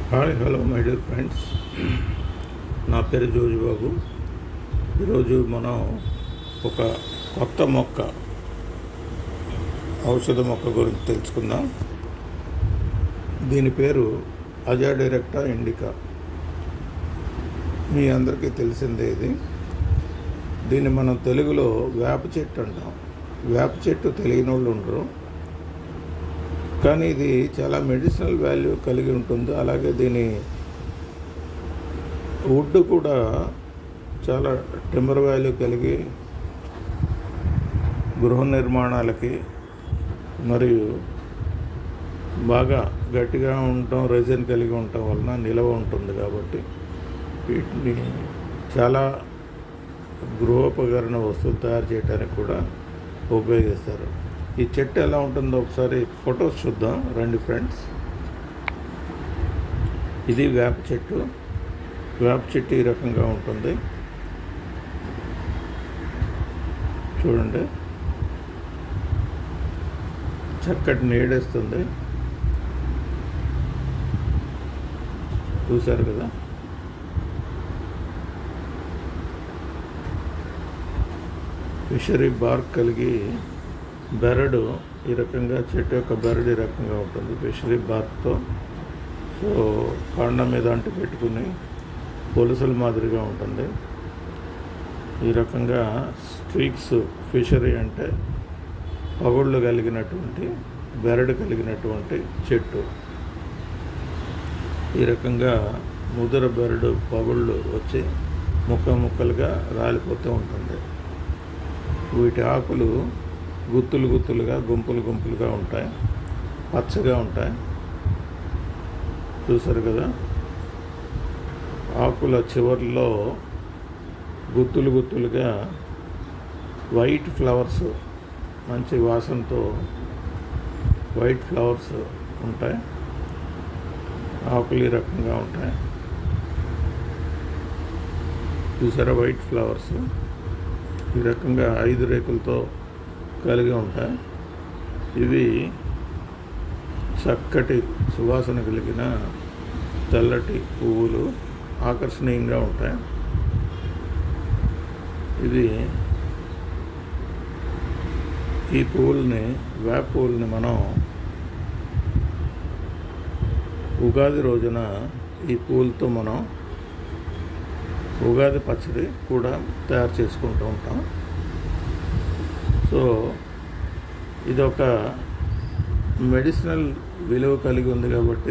Hi hello my dear friends, నా పేరు జోజు బాబు. ఈరోజు మనం ఒక కొత్త మొక్క, ఔషధ మొక్క గురించి తెలుసుకుందాం. దీని పేరు అజాడిరెక్టా ఇండికా. మీ అందరికీ తెలిసిందే ఇది. దీన్ని మనం తెలుగులో వేప చెట్టు అంటాం. వేప చెట్టు తెలియని వాళ్ళు ఉండరు, కానీ ఇది చాలా మెడిసినల్ వాల్యూ కలిగి ఉంటుంది. అలాగే దీని వుడ్ కూడా చాలా టింబర్ వాల్యూ కలిగి గృహ నిర్మాణాలకి మరియు బాగా గట్టిగా ఉండటం, రెజిన్ కలిగి ఉండటం వలన నిలవ ఉంటుంది. కాబట్టి వీటిని చాలా గృహోపకరణ వస్తువులు తయారు చేయడానికి కూడా ఉపయోగిస్తారు. ఈ చెట్టు ఎలా ఉంటుందో ఒకసారి ఫొటోస్ చూద్దాం రండి ఫ్రెండ్స్. ఇది వేప చెట్టు. వేప చెట్టు ఈ రకంగా ఉంటుంది, చూడండి. చక్కటి నీడేస్తుంది, చూశారు కదా. ఫిషరీ బార్క్ కలిగి బెరడు ఈ రకంగా, చెట్టు యొక్క బెరడు ఈ రకంగా ఉంటుంది ఫిషరీ బార్క్తో. సో కాండం మీద అంటు పెట్టుకుని పొలుసుల మాదిరిగా ఉంటుంది. ఈ రకంగా స్ట్రీక్స్, ఫిషరీ అంటే పగుళ్ళు కలిగినటువంటి, బెరడు కలిగినటువంటి చెట్టు. ఈ రకంగా ముదుర బెరడు పగుళ్ళు వచ్చి ముక్కలుగా రాలిపోతూ ఉంటుంది. వీటి ఆకులు గుత్తులుగా, గుంపులుగా ఉంటాయి, పచ్చగా ఉంటాయి, చూసారు కదా. ఆకుల చివర్లో గుత్తులుగా వైట్ ఫ్లవర్స్, మంచి వాసనతో వైట్ ఫ్లవర్స్ ఉంటాయి. ఆకులు ఈ రకంగా ఉంటాయి, చూసారా. వైట్ ఫ్లవర్స్ ఈ రకంగా 5 రేకులతో కలిగి ఉంటాయి. ఇవి చక్కటి సువాసన కలిగిన తెల్లటి పువ్వులు, ఆకర్షణీయంగా ఉంటాయి. ఇది ఈ పువ్వుల్ని, వేప పువ్వుల్ని మనం ఉగాది రోజున ఈ పువ్వులతో మనం ఉగాది పచ్చడి కూడా తయారు చేసుకుంటూ ఉంటాం. సో ఇదొక మెడిసినల్ విలువ కలిగి ఉంది కాబట్టి